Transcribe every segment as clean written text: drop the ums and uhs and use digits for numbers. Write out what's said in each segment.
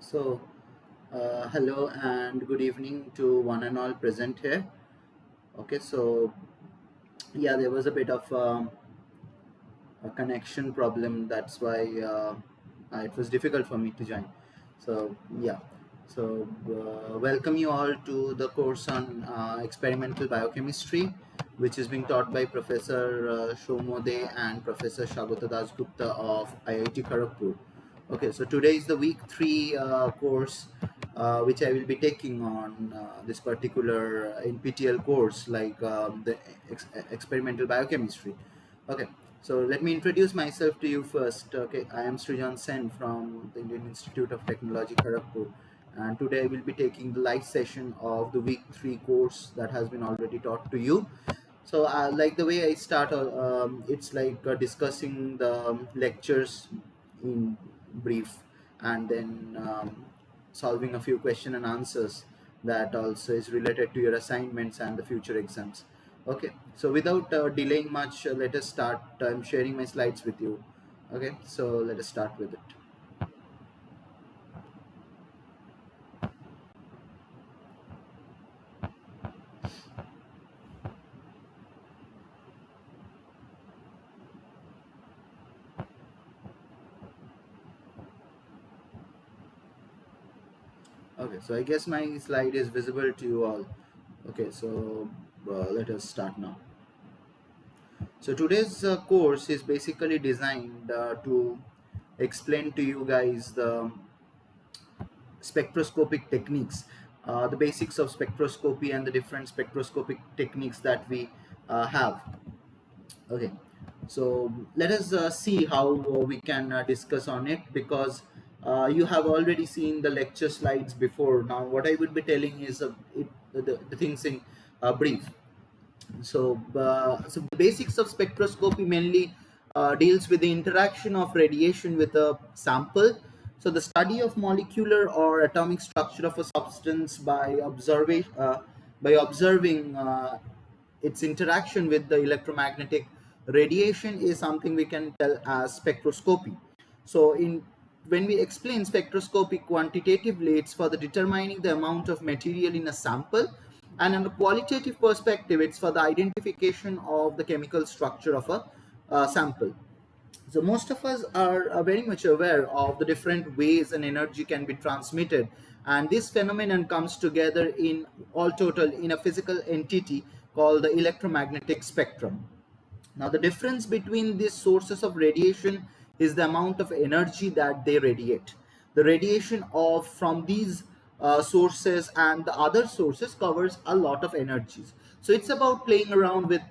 So, hello and good evening to one and all present here. Okay, so yeah, there was a bit of a connection problem. That's why it was difficult for me to join. So, yeah, welcome you all to the course on experimental biochemistry, which is being taught by Professor Shomode and Professor Shagota Das Gupta of IIT Kharagpur. Okay, so today is the week 3 course which I will be taking on this particular NPTEL course, like the experimental biochemistry. Okay, so let me introduce myself to you first. Okay, I am Srijan Sen from the Indian Institute of Technology, Kharagpur, and today I will be taking the live session of the week 3 course that has been already taught to you. So, like the way I start, it's like discussing the lectures in brief, and then solving a few question and answers that also is related to your assignments and the future exams. Okay, so without delaying much, let us start. I'm sharing my slides with you. Okay, so let us start with it. Okay, so I guess my slide is visible to you all. Okay, so let us start now. So today's course is basically designed to explain to you guys the spectroscopic techniques, the basics of spectroscopy and the different spectroscopic techniques that we have. Okay, so let us see how we can discuss on it, because you have already seen the lecture slides before. Now what I would be telling is the things in brief. So the basics of spectroscopy mainly deals with the interaction of radiation with a sample. So the study of molecular or atomic structure of a substance by observing its interaction with the electromagnetic radiation is something we can tell as spectroscopy. So in when we explain spectroscopy quantitatively, it's for the determining the amount of material in a sample, and in a qualitative perspective, it's for the identification of the chemical structure of a sample. So most of us are very much aware of the different ways an energy can be transmitted, and this phenomenon comes together in all total in a physical entity called the electromagnetic spectrum. Now, the difference between these sources of radiation is the amount of energy that they radiate. The radiation of from these sources and the other sources covers a lot of energies. So it's about playing around with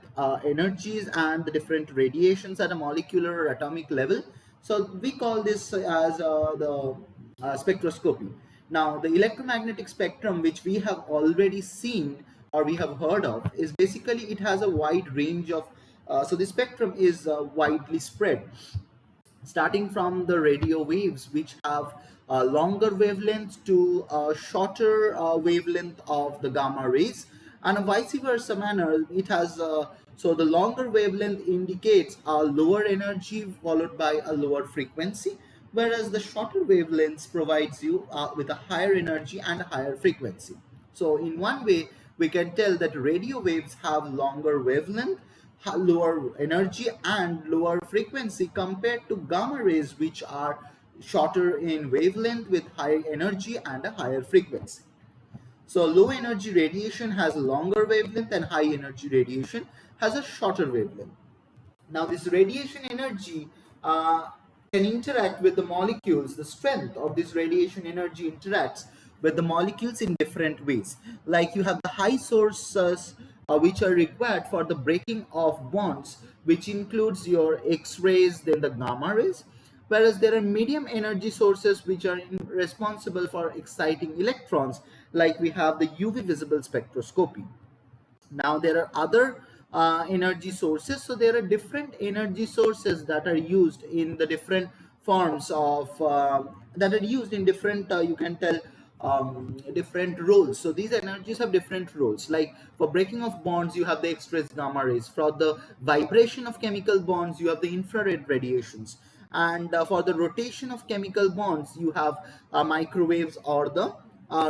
energies and the different radiations at a molecular or atomic level. So we call this as the spectroscopy. Now, the electromagnetic spectrum, which we have already seen or we have heard of, is basically it has a wide range of. So the spectrum is widely spread, starting from the radio waves, which have a longer wavelength, to a shorter wavelength of the gamma rays, and a vice versa manner. It has so the longer wavelength indicates a lower energy followed by a lower frequency, whereas the shorter wavelengths provides you with a higher energy and a higher frequency. So in one way, we can tell that radio waves have longer wavelength, lower energy and lower frequency compared to gamma rays, which are shorter in wavelength with high energy and a higher frequency. So low energy radiation has a longer wavelength and high energy radiation has a shorter wavelength. Now this radiation energy can interact with the molecules. The strength of this radiation energy interacts with the molecules in different ways. Like you have the high sources which are required for the breaking of bonds, which includes your X-rays, then the gamma rays. Whereas there are medium energy sources which are responsible for exciting electrons, like we have the UV visible spectroscopy. Now there are other energy sources. So there are different energy sources that are used in the different forms of that are used in different you can tell different roles. So these energies have different roles. Like for breaking of bonds, you have the X-rays, gamma rays. For the vibration of chemical bonds, you have the infrared radiations. And for the rotation of chemical bonds, you have microwaves or the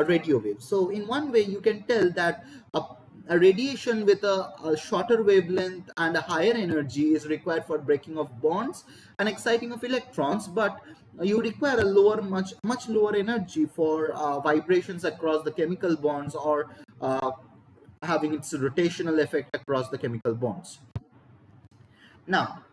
radio waves. So in one way, you can tell that a radiation with a shorter wavelength and a higher energy is required for breaking of bonds and exciting of electrons, but you require a much lower energy for vibrations across the chemical bonds, or having its rotational effect across the chemical bonds. Now,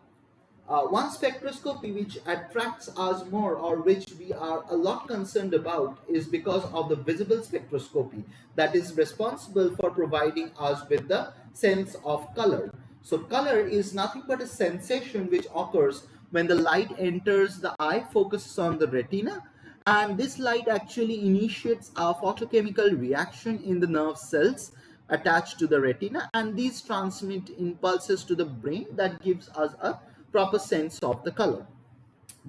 one spectroscopy which attracts us more, or which we are a lot concerned about, is because of the visible spectroscopy, that is responsible for providing us with the sense of color. So color is nothing but a sensation which occurs when the light enters the eye, focuses on the retina, and this light actually initiates a photochemical reaction in the nerve cells attached to the retina, and these transmit impulses to the brain that gives us a proper sense of the color.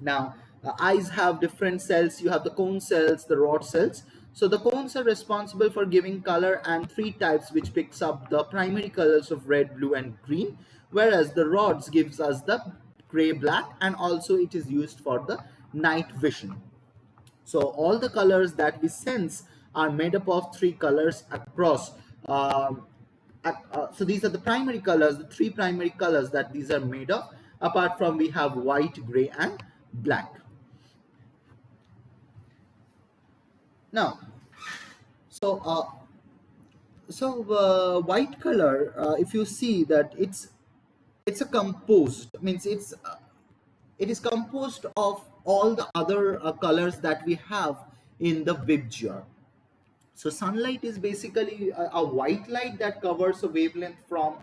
Now, eyes have different cells. You have the cone cells, the rod cells. So the cones are responsible for giving color, and three types which picks up the primary colors of red, blue and green, whereas the rods gives us the gray, black, and also it is used for the night vision. So all the colors that we sense are made up of three colors across. Um, so these are the primary colors, the three primary colors that these are made of. Apart from, we have white, gray, and black. Now, so white color, if you see that it's a composed, means it is composed of all the other colors that we have in the VIBGYOR. So sunlight is basically a white light that covers a wavelength from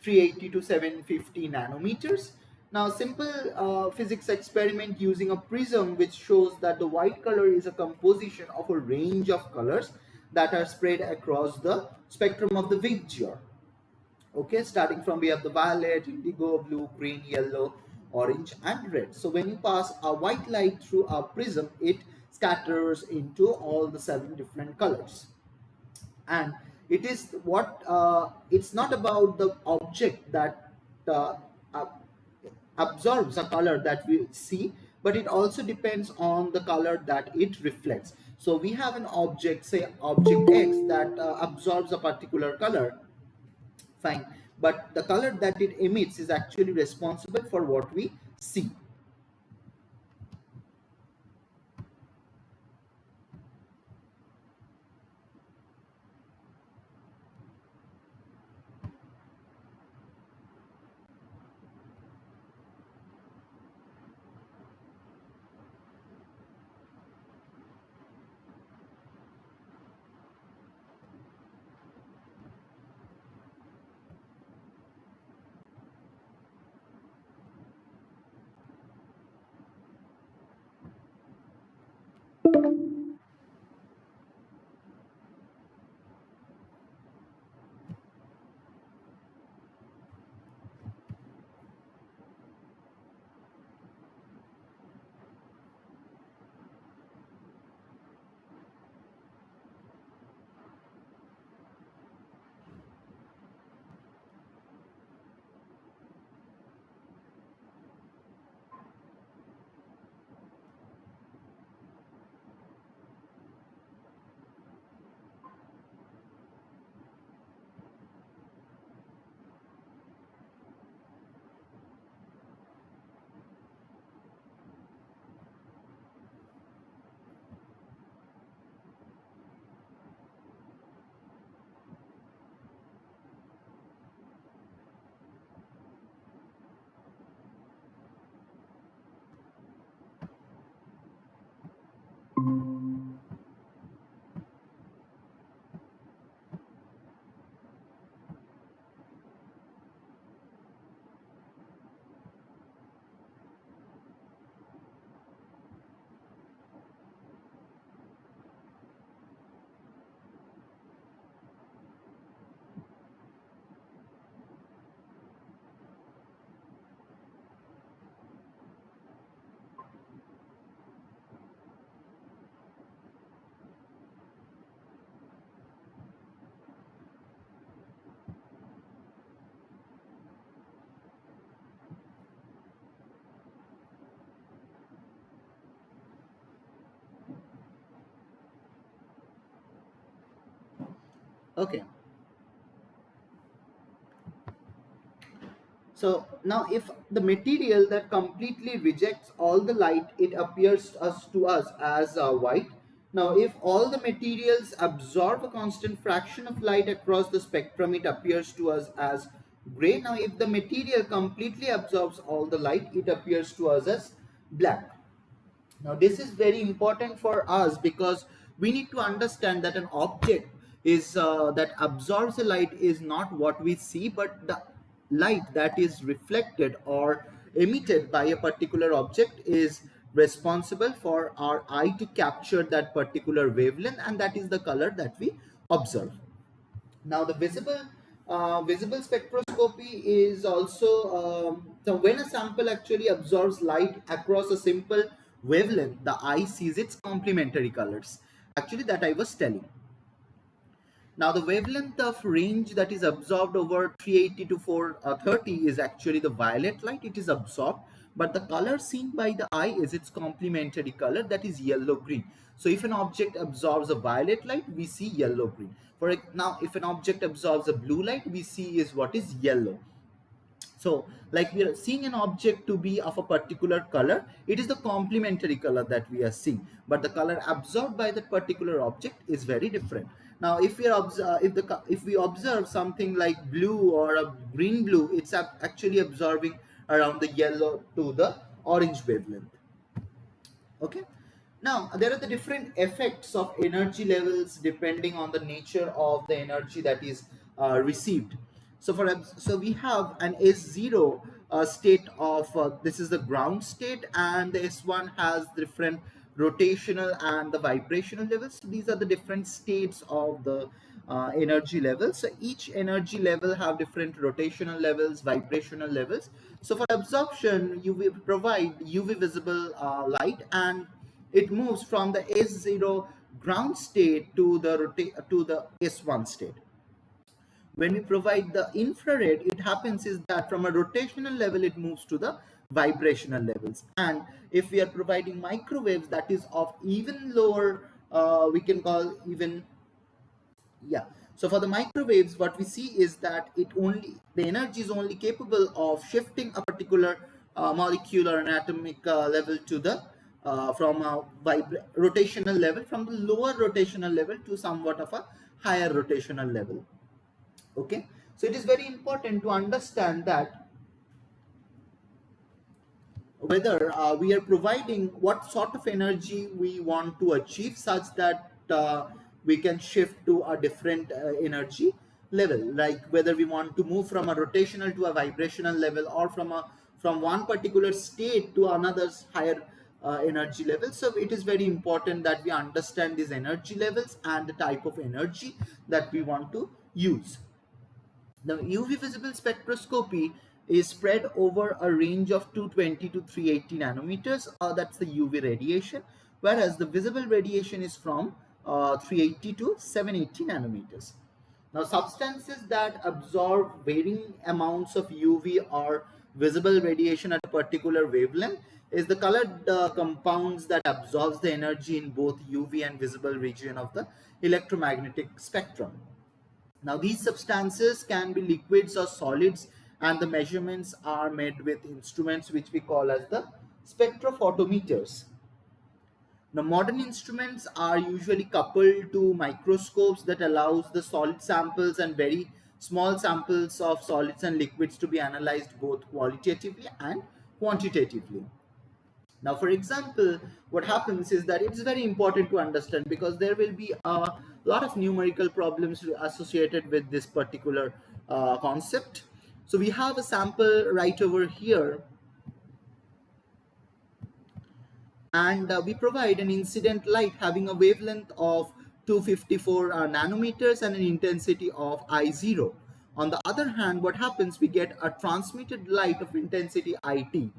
380 to 750 nanometers. Now, simple physics experiment using a prism which shows that the white color is a composition of a range of colors that are spread across the spectrum of the VIBGYOR. Okay, starting from, we have the violet, indigo, blue, green, yellow, orange and red. So when you pass a white light through a prism, it scatters into all the seven different colors. And it is what it's not about the object that uh, ab- absorbs a color that we see, but it also depends on the color that it reflects. So we have an object, say object X, that absorbs a particular color, fine, but the color that it emits is actually responsible for what we see. Okay. So now if the material that completely rejects all the light, it appears to us as white. Now if all the materials absorb a constant fraction of light across the spectrum, it appears to us as gray. Now if the material completely absorbs all the light, it appears to us as black. Now, this is very important for us because we need to understand that an object is that absorbs the light is not what we see, but the light that is reflected or emitted by a particular object is responsible for our eye to capture that particular wavelength, and that is the color that we observe. Now the visible spectroscopy is also so when a sample actually absorbs light across a simple wavelength, the eye sees its complementary colors. Actually, that I was telling. Now the wavelength of range that is absorbed over 380 to 430 is actually the violet light. It is absorbed, but the color seen by the eye is its complementary color, that is yellow green. So if an object absorbs a violet light, we see yellow green. Now if an object absorbs a blue light, we see is what is yellow. So like we are seeing an object to be of a particular color, it is the complementary color that we are seeing, but the color absorbed by that particular object is very different. Now if we are if we observe something like blue or a green blue, it's actually absorbing around the yellow to the orange wavelength. Okay. Now there are the different effects of energy levels depending on the nature of the energy that is received. So so we have an S0 state of this is the ground state, and the S1 has different rotational and the vibrational levels. So these are the different states of the energy levels. So each energy level have different rotational levels, vibrational levels. So for absorption, you will provide UV visible light, and it moves from the S0 ground state to the S1 state. When we provide the infrared, it happens is that from a rotational level it moves to the vibrational levels. And if we are providing microwaves, that is of even lower, we can call even, yeah. So for the microwaves, what we see is that the energy is only capable of shifting a particular molecule or an atomic level to the from a rotational level, from the lower rotational level to somewhat of a higher rotational level. Okay, so it is very important to understand that whether we are providing what sort of energy we want to achieve, such that we can shift to a different energy level, like whether we want to move from a rotational to a vibrational level, or from one particular state to another higher energy level. So it is very important that we understand these energy levels and the type of energy that we want to use. The UV visible spectroscopy is spread over a range of 220 to 380 nanometers. That's the UV radiation, whereas the visible radiation is from 380 to 780 nanometers. Now, substances that absorb varying amounts of UV or visible radiation at a particular wavelength is the colored compounds that absorbs the energy in both UV and visible region of the electromagnetic spectrum. Now, these substances can be liquids or solids, and the measurements are made with instruments which we call as the spectrophotometers. Now, modern instruments are usually coupled to microscopes that allows the solid samples and very small samples of solids and liquids to be analyzed both qualitatively and quantitatively. Now, for example, what happens is that it's very important to understand, because there will be a lot of numerical problems associated with this particular concept. So we have a sample right over here, and we provide an incident light having a wavelength of 254 nanometers and an intensity of I0. On the other hand, what happens, we get a transmitted light of intensity IT.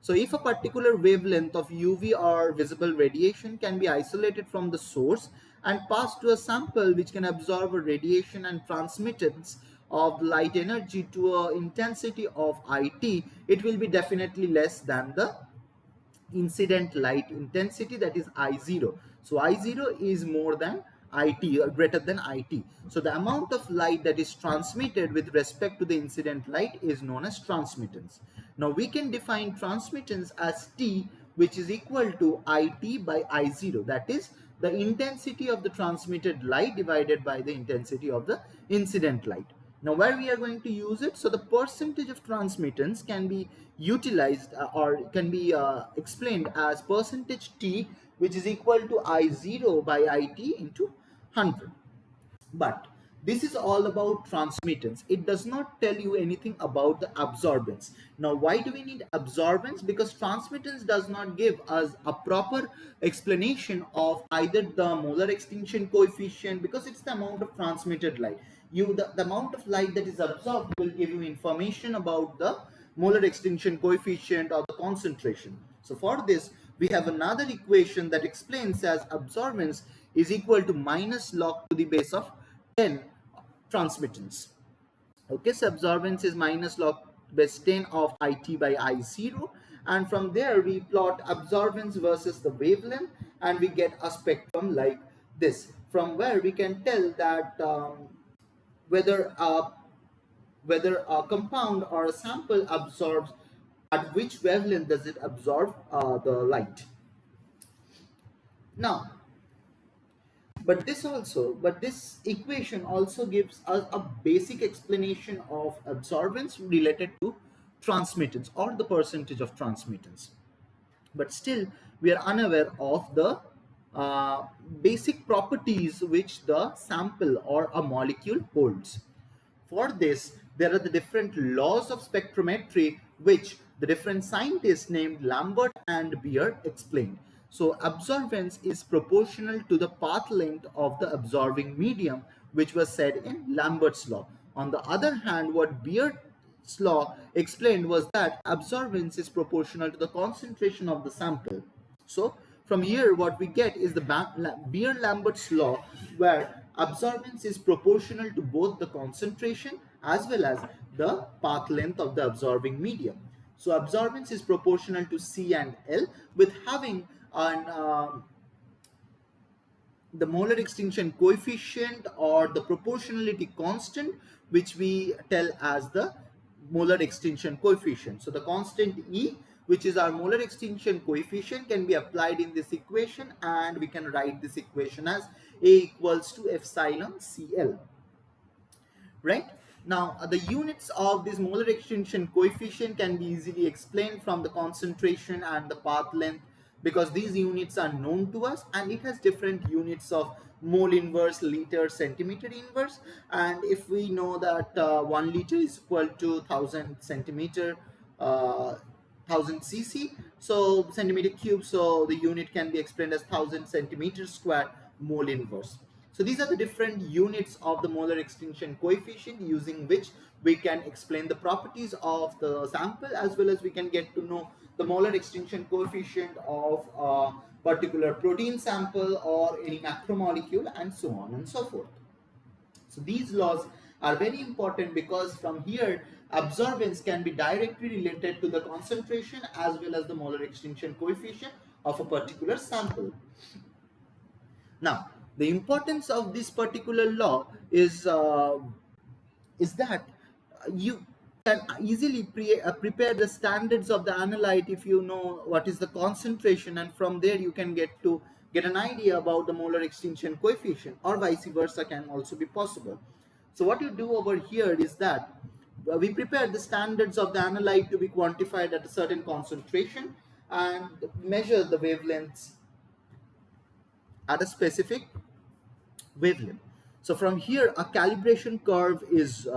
So if a particular wavelength of UV or visible radiation can be isolated from the source and passed to a sample which can absorb a radiation and transmittance of light energy to an intensity of IT, it will be definitely less than the incident light intensity, that is I0. So I0 is more than IT or greater than IT. So the amount of light that is transmitted with respect to the incident light is known as transmittance. Now we can define transmittance as T, which is equal to IT by I0. That is the intensity of the transmitted light divided by the intensity of the incident light. Now where we are going to use it, so the percentage of transmittance can be utilized or can be explained as percentage T, which is equal to I0 by IT into 100. But this is all about transmittance. It does not tell you anything about the absorbance. Now why do we need absorbance? Because transmittance does not give us a proper explanation of either the molar extinction coefficient, because it's the amount of transmitted light. The amount of light that is absorbed will give you information about the molar extinction coefficient or the concentration. So for this, we have another equation that explains as absorbance is equal to minus log to the base of 10 transmittance. Okay, so absorbance is minus log base 10 of IT by I0, and from there we plot absorbance versus the wavelength, and we get a spectrum like this, from where we can tell that whether a compound or a sample absorbs, at which wavelength does it absorb the light. Now but this equation also gives us a basic explanation of absorbance related to transmittance or the percentage of transmittance, but still we are unaware of the uh, basic properties which the sample or a molecule holds. For this, there are the different laws of spectrometry which the different scientists named Lambert and Beer explained. So absorbance is proportional to the path length of the absorbing medium, which was said in Lambert's law. On the other hand, what Beer's law explained was that absorbance is proportional to the concentration of the sample. So from here what we get is the Beer-Lambert's law, where absorbance is proportional to both the concentration as well as the path length of the absorbing medium. So absorbance is proportional to C and L, with having the molar extinction coefficient or the proportionality constant, which we tell as the molar extinction coefficient. So the constant E, which is our molar extinction coefficient, can be applied in this equation, and we can write this equation as A equals to epsilon Cl. Right? Now, the units of this molar extinction coefficient can be easily explained from the concentration and the path length, because these units are known to us, and it has different units of mole inverse, liter, centimeter inverse. And if we know that 1 liter is equal to 1000 centimeter, 1000 cc, so centimeter cube, so the unit can be explained as 1000 centimeters square mole inverse. So these are the different units of the molar extinction coefficient, using which we can explain the properties of the sample, as well as we can get to know the molar extinction coefficient of a particular protein sample or any macromolecule, and so on and so forth. So these laws are very important, because from here absorbance can be directly related to the concentration as well as the molar extinction coefficient of a particular sample. Now, the importance of this particular law is that you can easily prepare the standards of the analyte if you know what is the concentration, and from there you can get an idea about the molar extinction coefficient, or vice versa can also be possible. So what you do over here is that we prepare the standards of the analyte to be quantified at a certain concentration, and measure the wavelengths at a specific wavelength. So from here, a calibration curve is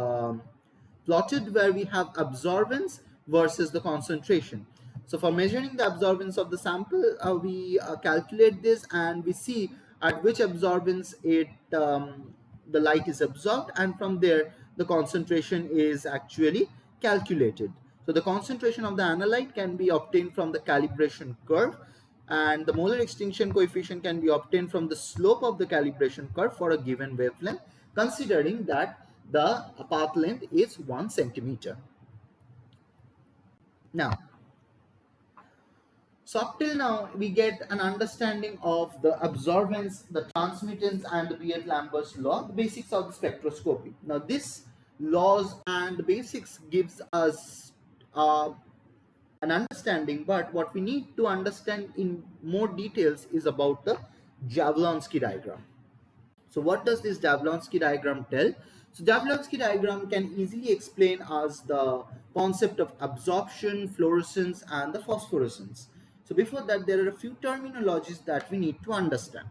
plotted, where we have absorbance versus the concentration. So for measuring the absorbance of the sample, we calculate this, and we see at which absorbance the light is absorbed, and from there the concentration is actually calculated. So the concentration of the analyte can be obtained from the calibration curve, and the molar extinction coefficient can be obtained from the slope of the calibration curve for a given wavelength, considering that the path length is 1 centimeter. Now, So up till now, we get an understanding of the absorbance, the transmittance, and the Beard-Lambert's law, the basics of the spectroscopy. Now, this laws and the basics gives us an understanding, but what we need to understand in more details is about the Jablonski diagram. So what does this Jablonski diagram tell? So Jablonski diagram can easily explain us the concept of absorption, fluorescence, and the phosphorescence. So before that, there are a few terminologies that we need to understand.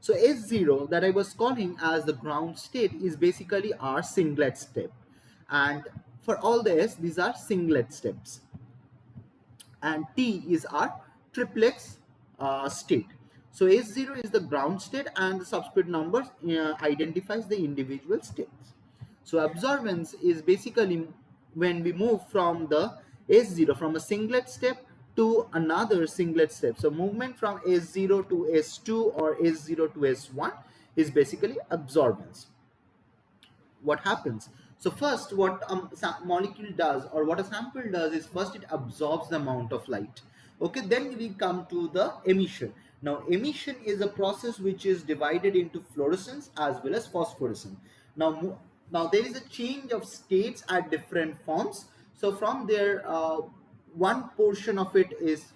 So S0 that I was calling as the ground state is basically our singlet step. And for all the S, these are singlet steps, and T is our triplex state. So S0 is the ground state and the subscript numbers identifies the individual states. So absorbance is basically when we move from the S0 from a singlet step to another singlet step. So movement from S0 to S2 or S0 to S1 is basically absorbance. What happens? So first, what a molecule does or what a sample does is first it absorbs the amount of light. Okay, then we come to the emission. Now emission is a process which is divided into fluorescence as well as phosphorescence. Now there is a change of states at different forms. So from there, one portion of it is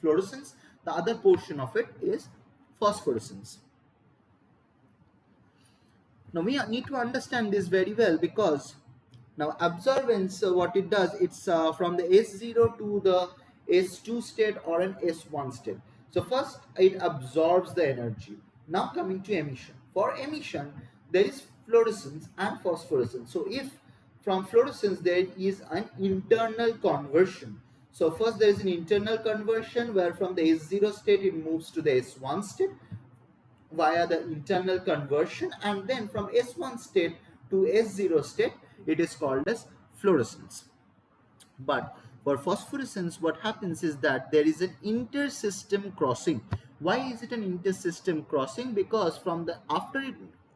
fluorescence, the other portion of it is phosphorescence. Now we need to understand this very well, because now absorbance, what it does, it's from the S0 to the S2 state or an S1 state. So first it absorbs the energy. Now coming to emission. For emission, there is fluorescence and phosphorescence. So if from fluorescence there is an internal conversion. So first there is an internal conversion where from the S0 state it moves to the S1 state via the internal conversion, and then from S1 state to S0 state it is called as fluorescence. But for phosphorescence, what happens is that there is an inter-system crossing. Why is it an inter-system crossing? Because from the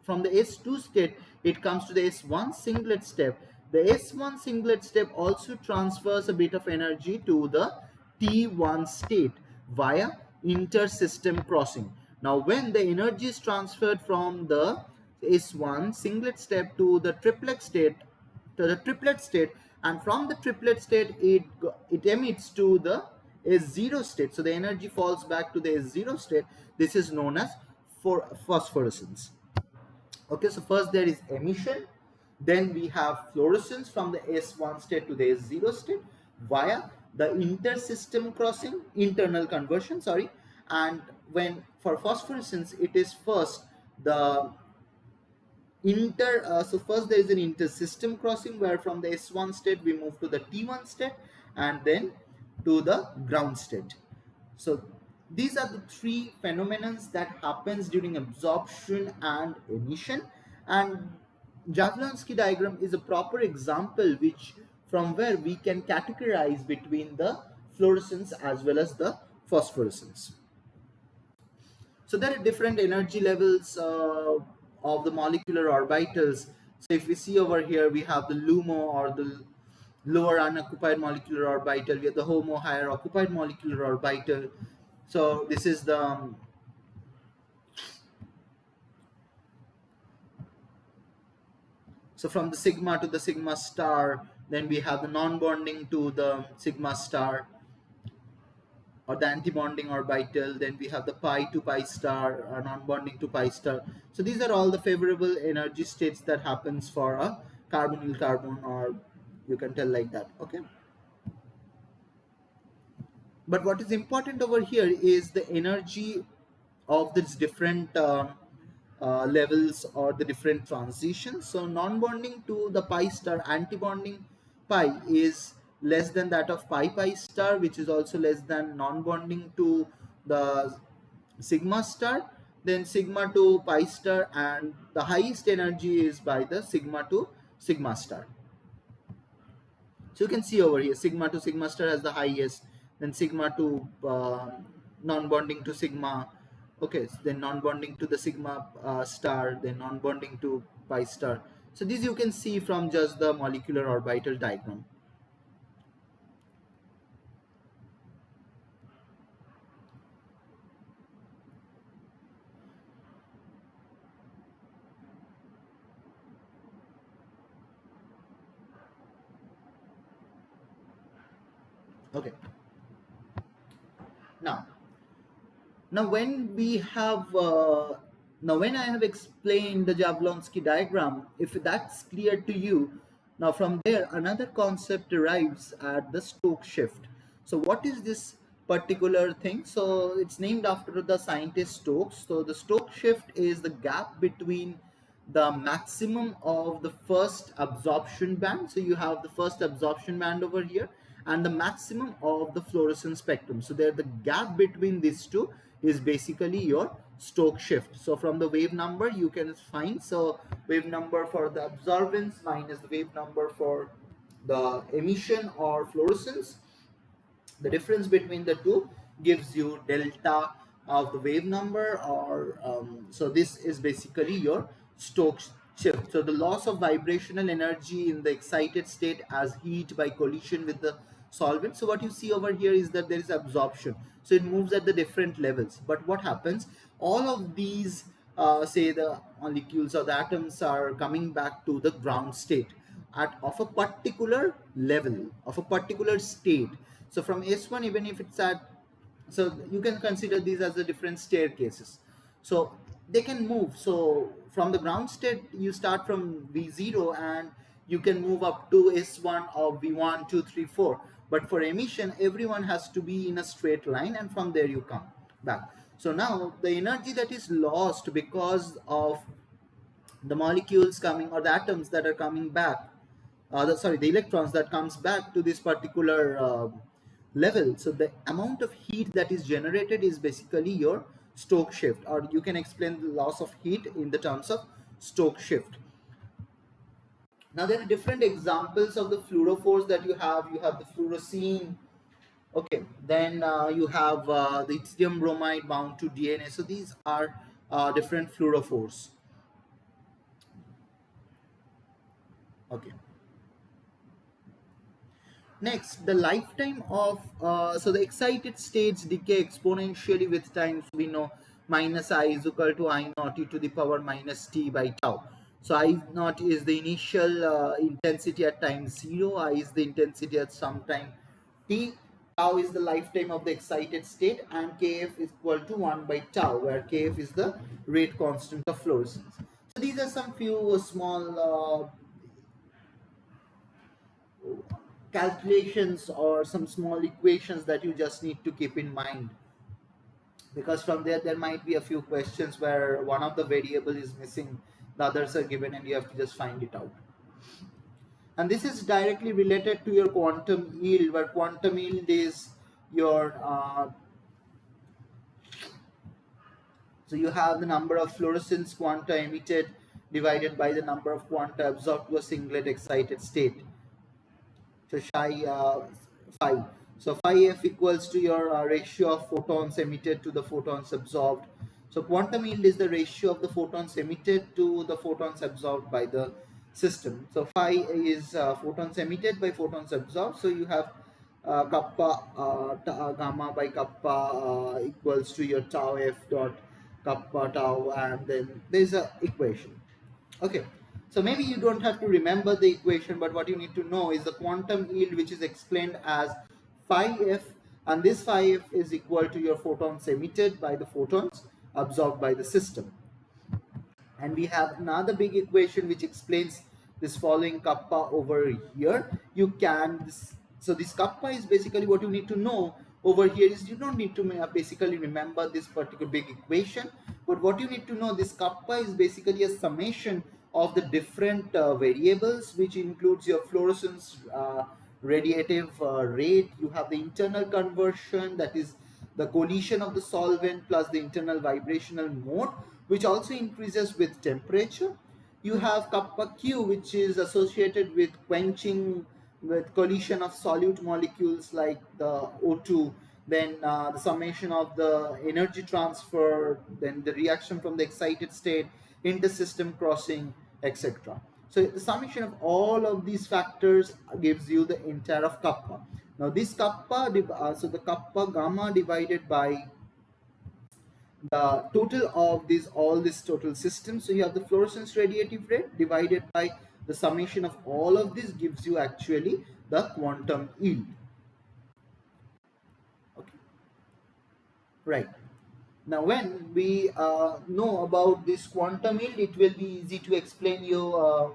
from the S2 state it comes to the S1 singlet step. The S1 singlet step also transfers a bit of energy to the T1 state via inter-system crossing. Now when the energy is transferred from the S1 singlet step to the triplet state, and from the triplet state it emits to the S0 state, so the energy falls back to the S0 state. This is known as for phosphorescence. Okay, so first there is emission, then we have fluorescence from the S1 state to the S0 state via the inter-system crossing, internal conversion, sorry. And when for phosphorescence, it is first the so first there is an inter-system crossing where from the S1 state we move to the T1 state and then to the ground state. So these are the three phenomena that happens during absorption and emission, and Jablonski diagram is a proper example which from where we can categorize between the fluorescence as well as the phosphorescence. So there are different energy levels of the molecular orbitals. So if we see over here, we have the LUMO or the lower unoccupied molecular orbital. We have the HOMO, higher occupied molecular orbital. So this is the so from the sigma to the sigma star, then we have the non-bonding to the sigma star or the antibonding orbital, then we have the pi to pi star or non-bonding to pi star. So these are all the favorable energy states that happens for a carbonyl carbon, or you can tell like that. Okay, but what is important over here is the energy of these different levels or the different transitions. So non-bonding to the pi star, anti-bonding pi is less than that of pi pi star, which is also less than non-bonding to the sigma star, then sigma to pi star, and the highest energy is by the sigma to sigma star. So you can see over here, sigma to sigma star has the highest, then sigma to non-bonding to sigma. Okay, so then non-bonding to the sigma star, then non-bonding to pi star. So these you can see from just the molecular orbital diagram. Okay. Now, Now, when we have now when I have explained the Jablonski diagram, if that's clear to you, now from there another concept arrives at the Stokes shift. So, what is this particular thing? So, it's named after the scientist Stokes. So, the Stokes shift is the gap between the maximum of the first absorption band. So you have the first absorption band over here and the maximum of the fluorescence spectrum. So there the gap between these two is basically your Stokes shift. So from the wave number you can find, so wave number for the absorbance minus the wave number for the emission or fluorescence, the difference between the two gives you delta of the wave number, or so this is basically your Stokes shift. So the loss of vibrational energy in the excited state as heat by collision with the solvent. So what you see over here is that there is absorption, so it moves at the different levels. But what happens, all of these say the molecules or the atoms are coming back to the ground state at of a particular level, of a particular state. So from S1, even if it's at, so you can consider these as the different staircases. So they can move. So from the ground state, you start from V0 and you can move up to S1 or V1, 2, 3, 4. But for emission, everyone has to be in a straight line and from there you come back. So now the energy that is lost because of the molecules coming, or the atoms that are coming back, the electrons that comes back to this particular level. So the amount of heat that is generated is basically your Stokes shift, or you can explain the loss of heat in the terms of Stokes shift. Now there are different examples of the fluorophores that you have. You have the fluorescein. Okay, then you have the yttrium bromide bound to DNA. So these are different fluorophores. Okay. Next, the lifetime of, so the excited states decay exponentially with time. So we know minus I is equal to I naught e to the power minus t by tau. So I naught is the initial intensity at time 0, I is the intensity at some time t, tau is the lifetime of the excited state, and kf is equal to 1 by tau, where kf is the rate constant of fluorescence. So these are some few small calculations or some small equations that you just need to keep in mind, because from there might be a few questions where one of the variable is missing, the others are given, and you have to just find it out. And this is directly related to your quantum yield, where quantum yield is your so you have the number of fluorescence quanta emitted divided by the number of quanta absorbed to a singlet excited state. So phi. So phi f equals to your ratio of photons emitted to the photons absorbed. So quantum yield is the ratio of the photons emitted to the photons absorbed by the system. So phi is photons emitted by photons absorbed. So you have kappa gamma by kappa equals to your tau f dot kappa tau, and then there's a equation. Okay, so maybe you don't have to remember the equation, but what you need to know is the quantum yield, which is explained as phi f, and this phi f is equal to your photons emitted by the photons absorbed by the system. And we have another big equation which explains this following kappa over here. You can so this kappa is basically what you need to know over here. Is you don't need to basically remember this particular big equation, but what you need to know, this kappa is basically a summation of the different variables, which includes your fluorescence radiative rate. You have the internal conversion, that is the collision of the solvent, plus the internal vibrational mode, which also increases with temperature. You have kappa q, which is associated with quenching, with collision of solute molecules like the O2, then the summation of the energy transfer, then the reaction from the excited state, inter-system crossing, etc. So the summation of all of these factors gives you the entire of kappa. Now this kappa, so the kappa gamma divided by the total of these, all this total system. So you have the fluorescence radiative rate divided by the summation of all of this gives you actually the quantum yield. Right. Now, when we know about this quantum yield, it will be easy to explain you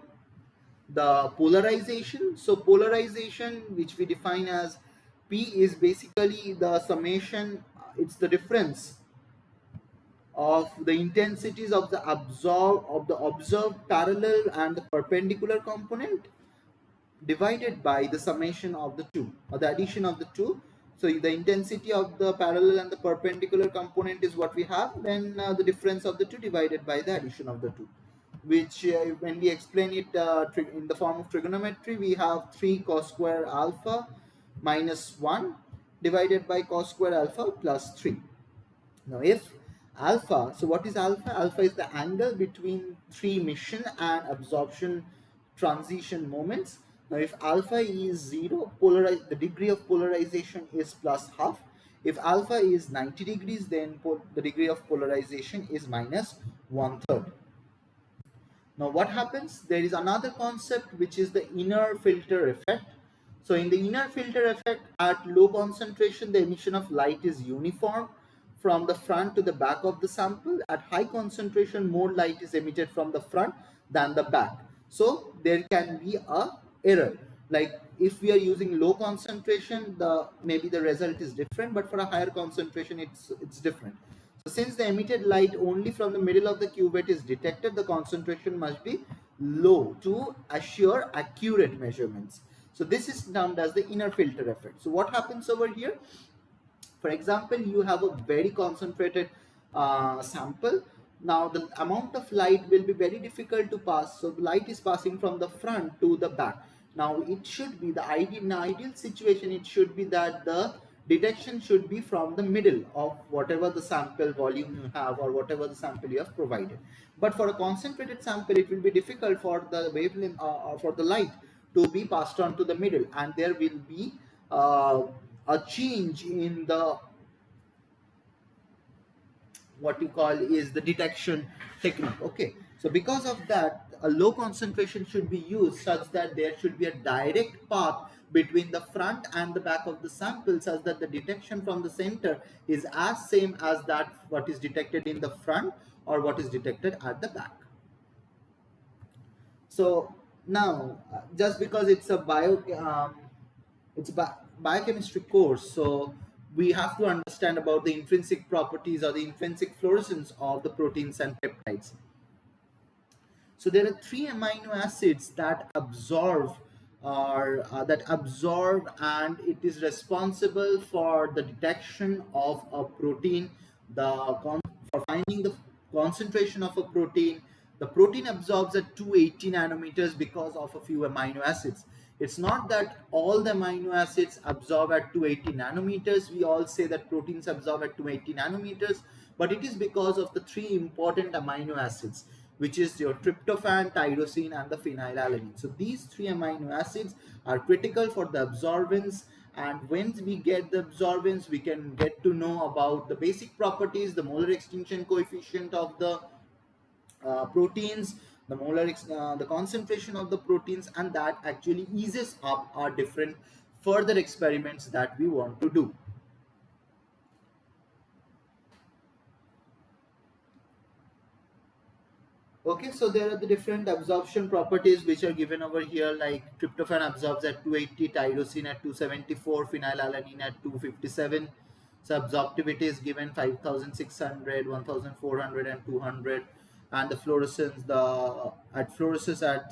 the polarization. So, polarization, which we define as P, is basically the summation, it's the difference of the intensities of the observed parallel and the perpendicular component divided by the summation of the two, or the addition of the two. So the intensity of the parallel and the perpendicular component is what we have, then the difference of the two divided by the addition of the two, which when we explain it in the form of trigonometry, we have 3 cos square alpha minus 1 divided by cos square alpha plus 3. Now, if alpha, so what is alpha? Alpha is the angle between three emission and absorption transition moments. Now, if alpha is 0, the degree of polarization is plus half. If alpha is 90 degrees, then the degree of polarization is minus one third. Now what happens? There is another concept which is the inner filter effect. So in the inner filter effect, at low concentration, the emission of light is uniform from the front to the back of the sample. At high concentration, more light is emitted from the front than the back. So there can be a error. Like if we are using low concentration, maybe the result is different, but for a higher concentration, it's different. So since the emitted light only from the middle of the cuvette is detected, the concentration must be low to assure accurate measurements. So this is termed as the inner filter effect. So what happens over here? For example, you have a very concentrated sample. Now the amount of light will be very difficult to pass. So the light is passing from the front to the back. Now it should be in the ideal situation, it should be that the detection should be from the middle of whatever the sample volume you have or whatever the sample you have provided. But for a concentrated sample, it will be difficult for the wavelength for the light to be passed on to the middle, and there will be uh, a change in the what you call is the detection technique. Okay, so because of that, a low concentration should be used such that there should be a direct path between the front and the back of the sample, such that the detection from the center is as same as that what is detected in the front or what is detected at the back. So now just because it's a biochemistry course, so we have to understand about the intrinsic properties or the intrinsic fluorescence of the proteins and peptides. So there are three amino acids that absorb and it is responsible for the detection of a protein, for finding the concentration of a protein. The protein absorbs at 280 nanometers because of a few amino acids. It's not that all the amino acids absorb at 280 nanometers. We all say that proteins absorb at 280 nanometers, but it is because of the three important amino acids, which is your tryptophan, tyrosine, and the phenylalanine. So these three amino acids are critical for the absorbance, and once we get the absorbance, we can get to know about the basic properties, the molar extinction coefficient of the proteins, the concentration of the proteins, and that actually eases up our different further experiments that we want to do. Okay, so there are the different absorption properties which are given over here, like tryptophan absorbs at 280, tyrosine at 274, phenylalanine at 257. So absorptivity is given 5600, 1400 and 200, and the fluorescence at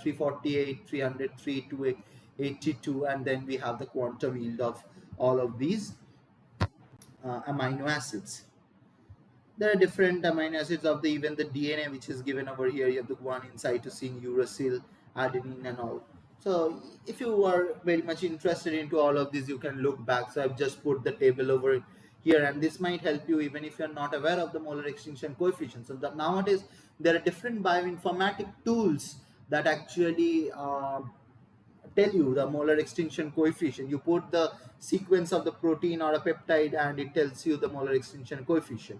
348, 303, 282, and then we have the quantum yield of all of these amino acids. There are different amino acids of the even the DNA, which is given over here. You have the guanine, cytosine, uracil, adenine, and all. So if you are very much interested into all of these, you can look back. So I've just put the table over here, and this might help you even if you're not aware of the molar extinction coefficient. So nowadays there are different bioinformatic tools that actually tell you the molar extinction coefficient. You put the sequence of the protein or a peptide and it tells you the molar extinction coefficient.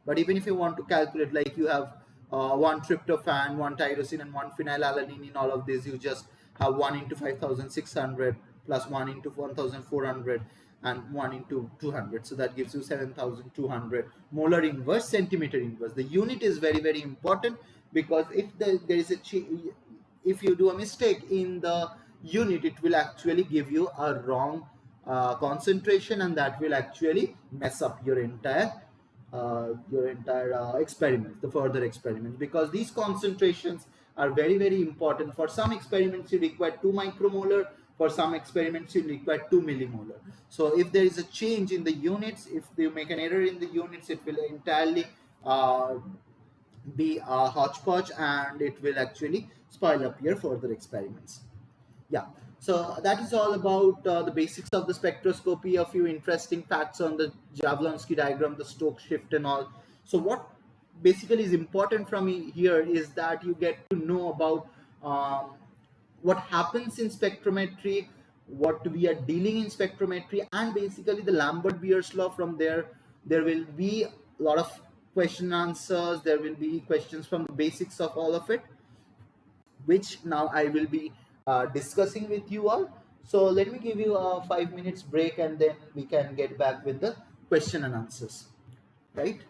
But even if you want to calculate, like you have one tryptophan, one tyrosine, and one phenylalanine in all of this, you just have 1 into 5600 plus 1 into 1400, and 1 into 200, so that gives you 7200 molar inverse centimeter inverse. The unit is very very important, because if there is a if you do a mistake in the unit, it will actually give you a wrong concentration, and that will actually mess up your entire experiments, the further experiments, because these concentrations are very very important. For some experiments you require 2 micromolar, for some experiments you require 2 millimolar. So if there is a change in the units, if you make an error in the units, it will entirely uh, be a hodgepodge, and it will actually spoil up your further experiments. Yeah, so that is all about the basics of the spectroscopy, a few interesting facts on the Jablonski diagram, the Stokes shift and all. So what basically is important from here is that you get to know about um, what happens in spectrometry, what we are dealing in spectrometry, and basically the Lambert-Beer's law. From there will be a lot of question answers, there will be questions from the basics of all of it, which now I will be discussing with you all. So let me give you a 5 minutes break, and then we can get back with the question and answers, right?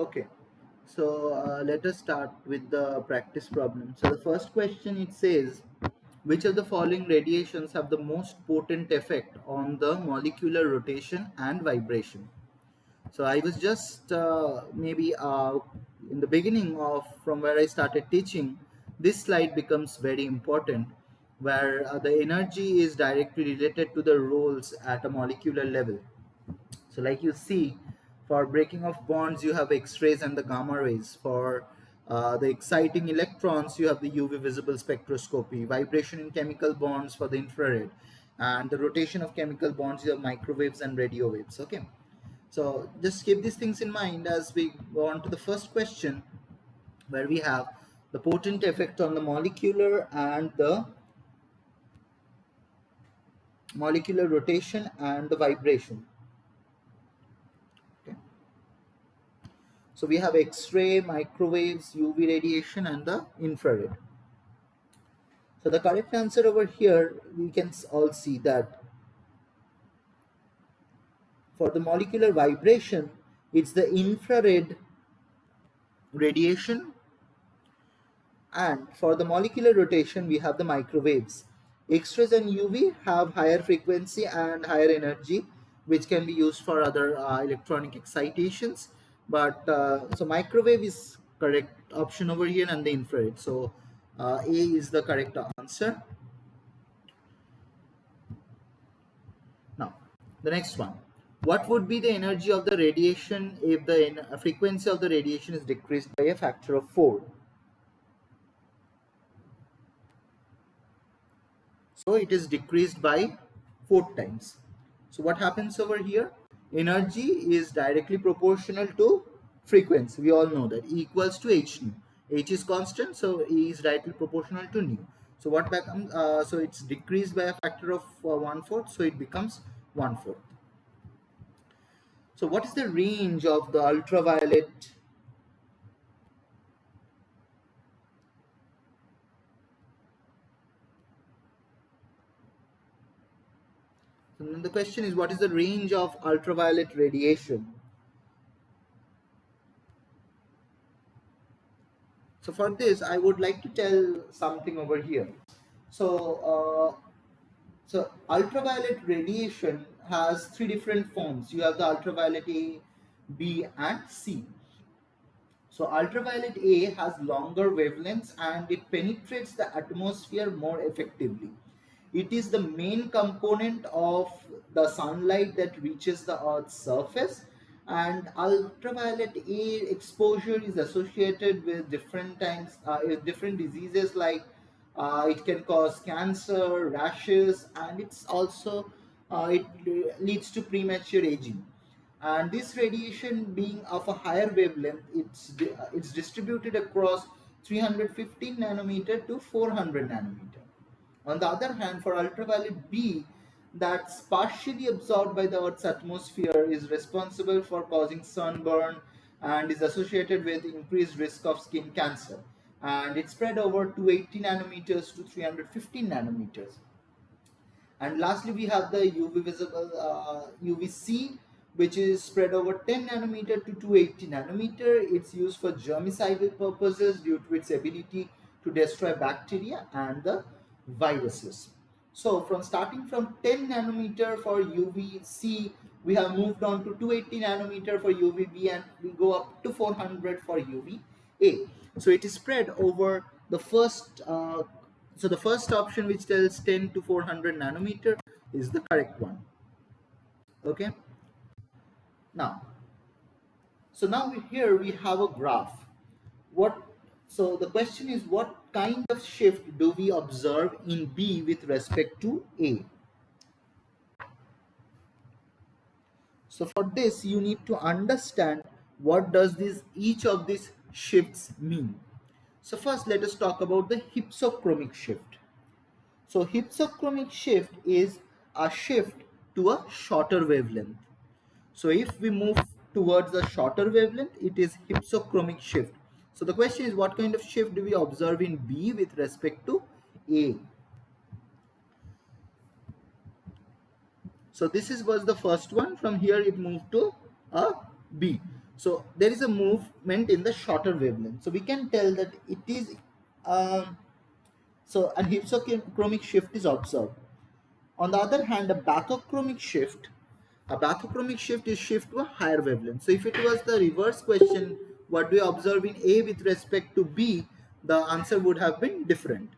Okay, so let us start with the practice problem. So the first question, it says, which of the following radiations have the most potent effect on the molecular rotation and vibration? So I was just maybe in the beginning of from where I started teaching, this slide becomes very important, where the energy is directly related to the roles at a molecular level. So like you see, for breaking of bonds, you have X-rays and the gamma rays. For the exciting electrons, you have the UV visible spectroscopy. Vibration in chemical bonds for the infrared. And the rotation of chemical bonds, you have microwaves and radio waves. Okay. So just keep these things in mind as we go on to the first question, where we have the potent effect on the molecular and the molecular rotation and the vibration. Okay. So we have X-ray, microwaves, UV radiation, and the infrared. So the correct answer over here, we can all see that for the molecular vibration, it's the infrared radiation, and for the molecular rotation, we have the microwaves. X-rays and UV have higher frequency and higher energy, which can be used for other electronic excitations. But so microwave is correct option over here, and the infrared. So A is the correct answer. Now, the next one. What would be the energy of the radiation if the frequency of the radiation is decreased by a factor of 4? So it is decreased by 4 times. So what happens over here? Energy is directly proportional to frequency. We all know that E equals to h nu. H is constant, so E is directly proportional to nu. So what becomes? So it's decreased by a factor of 1/4. So it becomes 1/4. So what is the range of the ultraviolet? So then the question is, what is the range of ultraviolet radiation? So for this, I would like to tell something over here. So, ultraviolet radiation has three different forms. You have the ultraviolet A, B, and C. So ultraviolet A has longer wavelengths and it penetrates the atmosphere more effectively. It is the main component of the sunlight that reaches the Earth's surface, and ultraviolet A exposure is associated with different diseases like it can cause cancer, rashes, and it leads to premature aging. And this radiation being of a higher wavelength, it's distributed across 315 nanometer to 400 nanometer. On the other hand, for ultraviolet B, that's partially absorbed by the Earth's atmosphere, is responsible for causing sunburn and is associated with increased risk of skin cancer. And it's spread over 280 nanometers to 315 nanometers. And lastly, we have the UV visible UVC, which is spread over 10 nanometer to 280 nanometer. It's used for germicidal purposes due to its ability to destroy bacteria and the viruses. So from starting from 10 nanometer for UVC, we have moved on to 280 nanometer for UVB, and we go up to 400 for UVA. So it is spread over the first option, which tells 10 to 400 nanometer, is the correct one. Okay. Now, here we have a graph. What? So the question is, what kind of shift do we observe in B with respect to A? So for this, you need to understand what does each of these shifts mean. So first, let us talk about the hypsochromic shift. So hypsochromic shift is a shift to a shorter wavelength. So if we move towards the shorter wavelength, it is hypsochromic shift. So the question is, what kind of shift do we observe in B with respect to A? So this was the first one. From here it moved to a B. So there is a movement in the shorter wavelength. So we can tell that it is so an hypsochromic shift is observed. On the other hand, a bathochromic shift is shift to a higher wavelength. So if it was the reverse question, what do we observe in A with respect to B, the answer would have been different.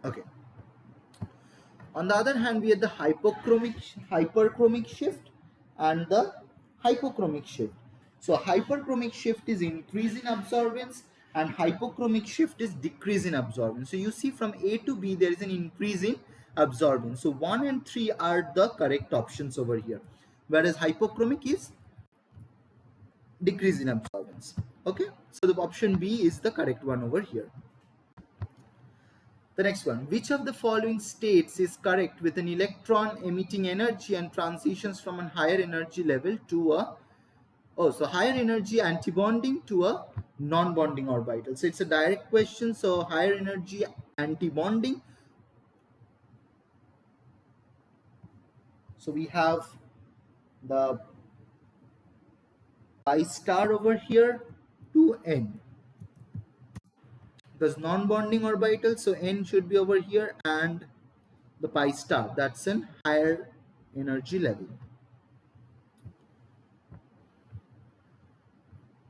Okay. On the other hand, we have the hyperchromic shift and the hypochromic shift. So hyperchromic shift is increase in absorbance and hypochromic shift is decrease in absorbance. So you see from A to B there is an increase in absorbance. So 1 and 3 are the correct options over here. Whereas hypochromic is decrease in absorbance. Okay, so the option B is the correct one over here. The next one, which of the following states is correct with an electron emitting energy and transitions from a higher energy level to a, so higher energy antibonding to a non-bonding orbital. So it's a direct question. So higher energy antibonding. So we have the pi star over here to N. Because non-bonding orbital, so N should be over here, and the pi star, that's an higher energy level.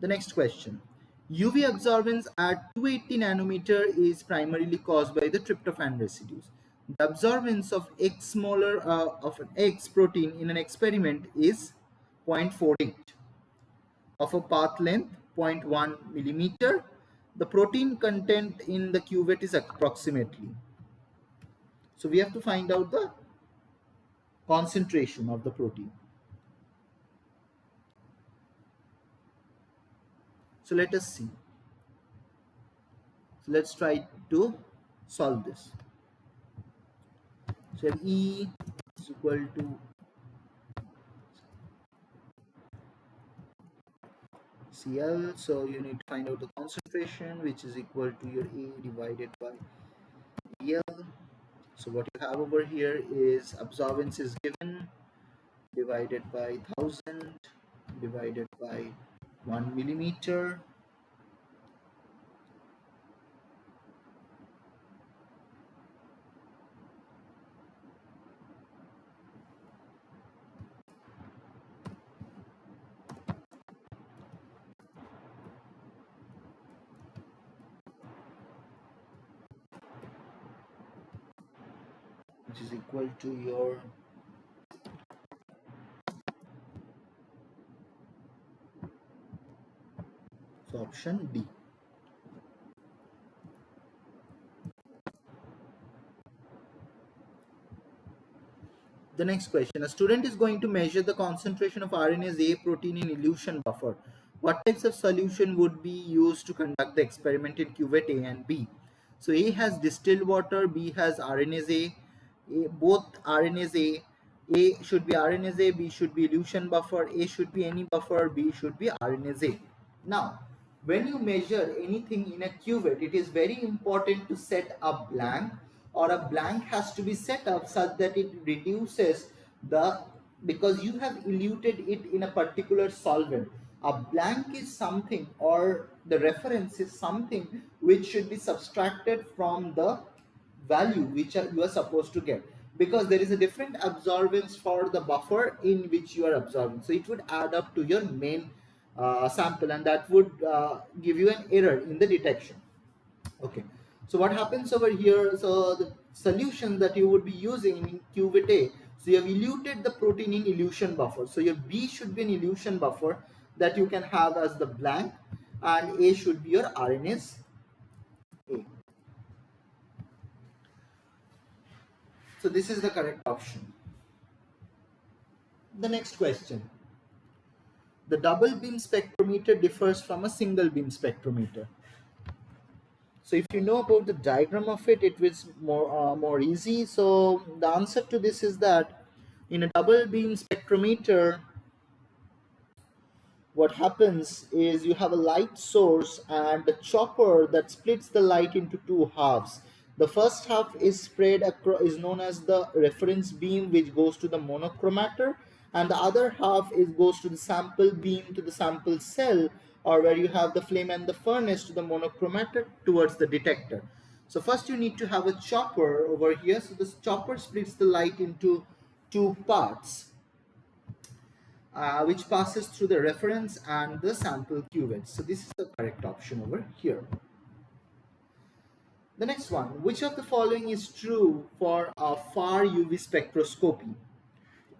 The next question. UV absorbance at 280 nanometer is primarily caused by the tryptophan residues. The absorbance of X molar of an X protein in an experiment is 0.48. Of a path length 0.1 millimeter. The protein content in the cuvette is approximately. So we have to find out the concentration of the protein. So let us see. So let's try to solve this. So E is equal to Cl. So you need to find out the concentration, which is equal to your A divided by L. So what you have over here is absorbance is given divided by 1000 divided by 1 millimeter. Which is equal to your option D. The next question, a student is going to measure the concentration of RNase A protein in elution buffer. What types of solution would be used to conduct the experiment in cuvette A and B? So A has distilled water, B has RNase A, both RNase A should be RNase A, B should be elution buffer, A should be any buffer, B should be RNase A. Now, when you measure anything in a cuvette, it is very important to set a blank, or a blank has to be set up such that it reduces the, because you have eluted it in a particular solvent. A blank is something, or the reference is something which should be subtracted from the value which you are supposed to get, because there is a different absorbance for the buffer in which you are absorbing. So it would add up to your main sample, and that would give you an error in the detection. Okay, so what happens over here, so the solution that you would be using in cuvette A, so you have eluted the protein in elution buffer, so your B should be an elution buffer that you can have as the blank, and A should be your RNase A. So this is the correct option. The next question. The double beam spectrometer differs from a single beam spectrometer. So if you know about the diagram of it, it was more easy. So the answer to this is that in a double beam spectrometer, what happens is you have a light source and a chopper that splits the light into two halves. The first half is spread across, is known as the reference beam, which goes to the monochromator, and the other half is goes to the sample beam, to the sample cell, or where you have the flame and the furnace, to the monochromator towards the detector. So first you need to have a chopper over here. So this chopper splits the light into two parts, which passes through the reference and the sample cuvette. So this is the correct option over here. The next one, which of the following is true for a far UV spectroscopy?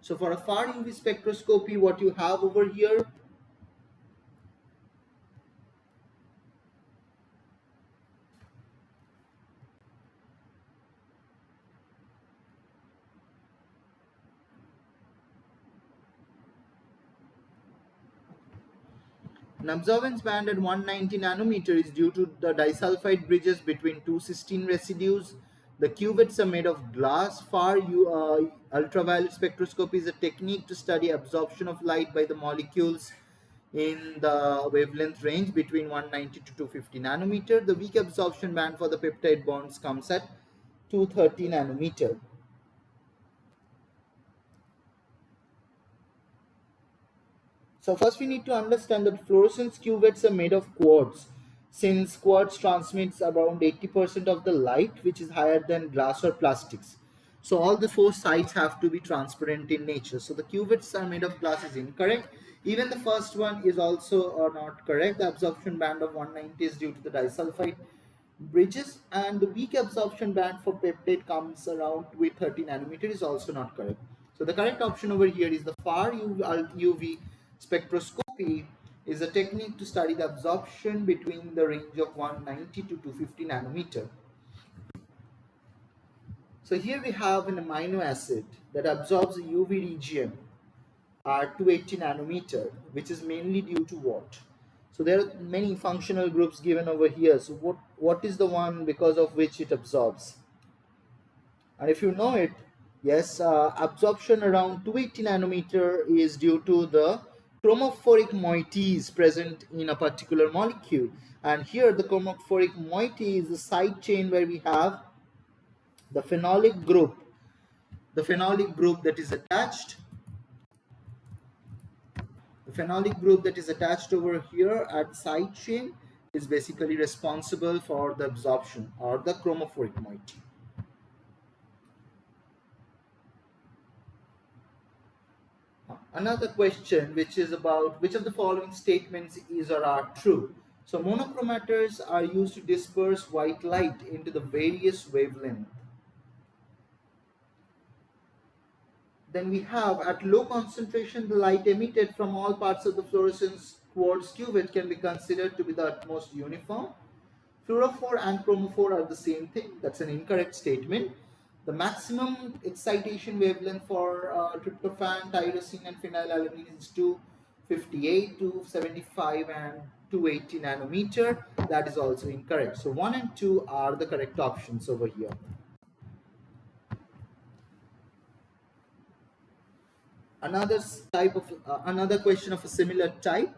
So for a far UV spectroscopy, what you have over here, an absorbance band at 190 nanometer is due to the disulfide bridges between two cysteine residues. The cuvettes are made of glass. Ultraviolet spectroscopy is a technique to study absorption of light by the molecules in the wavelength range between 190 to 250 nanometer. The weak absorption band for the peptide bonds comes at 230 nanometer. So first we need to understand that fluorescence cuvettes are made of quartz. Since quartz transmits around 80% of the light, which is higher than glass or plastics. So all the four sides have to be transparent in nature. So the cuvettes are made of glass is incorrect. Even the first one is also not correct. The absorption band of 190 is due to the disulfide bridges, and the weak absorption band for peptide comes around with 30 nanometer is also not correct. So the correct option over here is the far UV spectroscopy is a technique to study the absorption between the range of 190 to 250 nanometer. So here we have an amino acid that absorbs a UV region at 280 nanometer, which is mainly due to what? So there are many functional groups given over here. So what is the one because of which it absorbs? And if you know it, yes, absorption around 280 nanometer is due to the chromophoric moieties present in a particular molecule. And here the chromophoric moiety is the side chain where we have the phenolic group. The phenolic group that is attached. The phenolic group that is attached over here at side chain is basically responsible for the absorption or the chromophoric moiety. Another question, which is about which of the following statements is or are true. So monochromators are used to disperse white light into the various wavelengths. Then we have at low concentration the light emitted from all parts of the fluorescence quartz cuvette can be considered to be the utmost uniform. Fluorophore and chromophore are the same thing. That's an incorrect statement. The maximum excitation wavelength for tryptophan, tyrosine, and phenylalanine is 258, 275, and 280 nanometer. That is also incorrect. So 1 and 2 are the correct options over here. Another question of a similar type.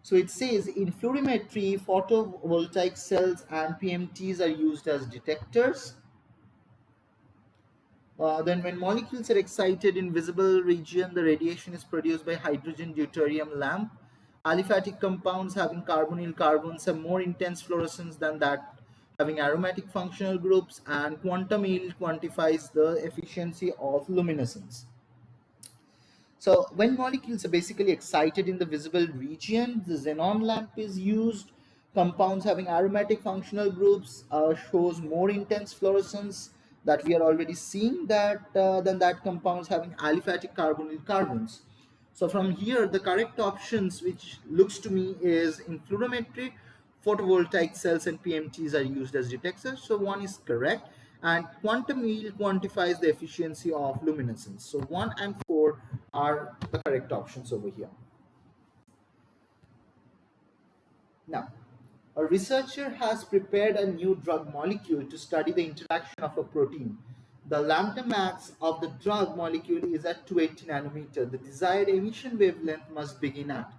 So it says in fluorimetry, photovoltaic cells and PMTs are used as detectors. Then when molecules are excited in visible region, the radiation is produced by hydrogen deuterium lamp. Aliphatic compounds having carbonyl carbons have more intense fluorescence than that having aromatic functional groups, and quantum yield quantifies the efficiency of luminescence. So when molecules are basically excited in the visible region, the xenon lamp is used. Compounds having aromatic functional groups shows more intense fluorescence that we are already seeing that than that compounds having aliphatic carbonyl carbons. So from here, the correct options, which looks to me, is in fluorimetry, photovoltaic cells and PMTs are used as detectors. So one is correct. And quantum yield quantifies the efficiency of luminescence. So 1 and 4 are the correct options over here. Now, a researcher has prepared a new drug molecule to study the interaction of a protein. The lambda max of the drug molecule is at 280 nanometer. The desired emission wavelength must begin at.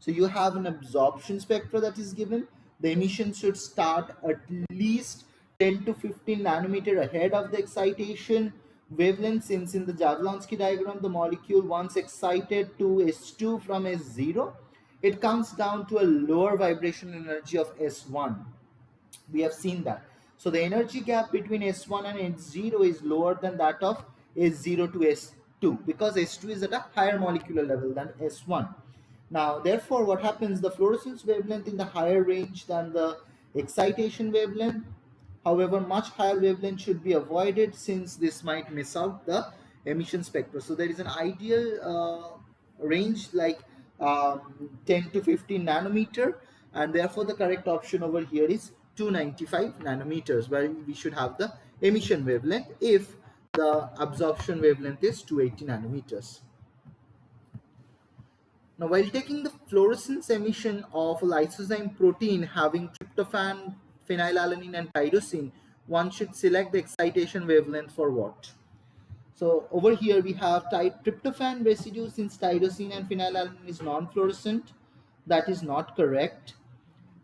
So you have an absorption spectra that is given. The emission should start at least 10 to 15 nanometer ahead of the excitation wavelength, since in the Jablonski diagram, the molecule once excited to S2 from S0, it comes down to a lower vibration energy of S1. We have seen that. So the energy gap between S1 and S0 is lower than that of S0 to S2, because S2 is at a higher molecular level than S1. Now, therefore, what happens, the fluorescence wavelength in the higher range than the excitation wavelength. However, much higher wavelength should be avoided, since this might miss out the emission spectra. So there is an ideal range like 10 to 15 nanometer, and therefore the correct option over here is 295 nanometers, where we should have the emission wavelength if the absorption wavelength is 280 nanometers. Now, while taking the fluorescence emission of a lysozyme protein having tryptophan, phenylalanine, and tyrosine, one should select the excitation wavelength for what? So over here we have tryptophan residue, since tyrosine and phenylalanine is non-fluorescent. That is not correct.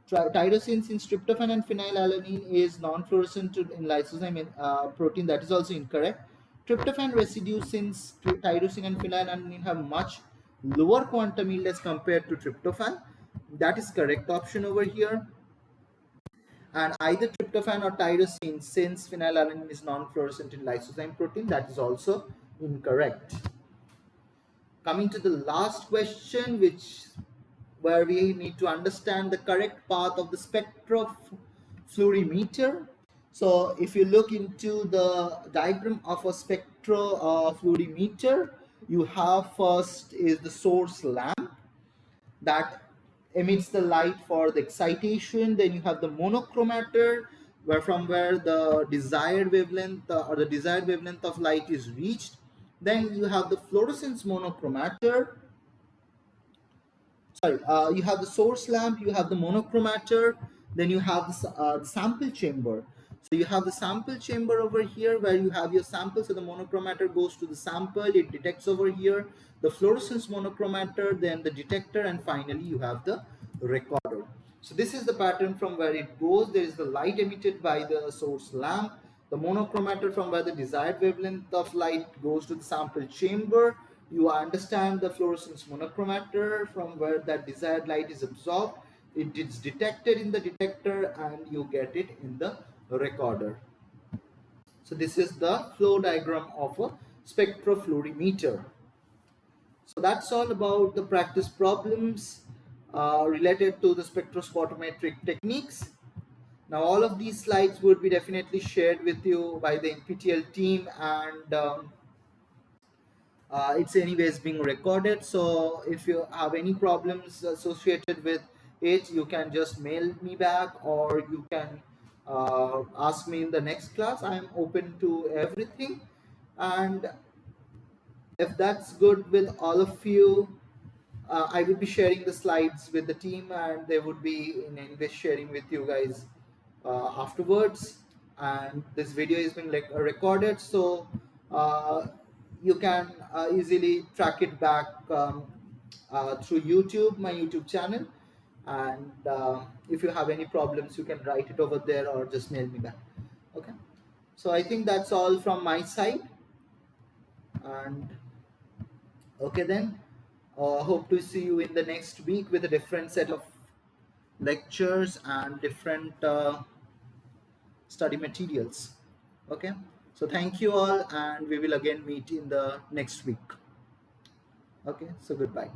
Tyrosine, since tryptophan and phenylalanine is non-fluorescent in lysozyme protein, that is also incorrect. Tryptophan residue, since tyrosine and phenylalanine have much lower quantum yield as compared to tryptophan, that is correct option over here. And either tryptophan or tyrosine, since phenylalanine is non-fluorescent in lysozyme protein, that is also incorrect. Coming to the last question, where we need to understand the correct path of the spectrofluorimeter. So if you look into the diagram of a spectrofluorimeter, you have first is the source lamp that emits the light for the excitation. Then you have the monochromator, where the desired wavelength or the desired wavelength of light is reached. Then you have the fluorescence monochromator. You have the source lamp, you have the monochromator, then you have the sample chamber. So you have the sample chamber over here, where you have your sample. So the monochromator goes to the sample, it detects over here, the fluorescence monochromator, then the detector, and finally you have the recorder. So this is the pattern from where it goes. There is the light emitted by the source lamp, the monochromator from where the desired wavelength of light goes to the sample chamber. You understand the fluorescence monochromator from where that desired light is absorbed. It is detected in the detector and you get it in the recorder. So this is the flow diagram of a spectrofluorimeter. So that's all about the practice problems related to the spectroscopic techniques. Now all of these slides would be definitely shared with you by the NPTEL team, and it's anyways being recorded. So if you have any problems associated with it, you can just mail me back, or you can ask me in the next class. I'm open to everything, and if that's good with all of you, I will be sharing the slides with the team, and they would be in English sharing with you guys afterwards. And this video is being recorded, so uh, you can easily track it back through YouTube, my YouTube channel. And if you have any problems, you can write it over there or just mail me back. Okay. So I think that's all from my side. And okay then. Hope to see you in the next week with a different set of lectures and different study materials. Okay. So thank you all, and we will again meet in the next week. Okay. So goodbye.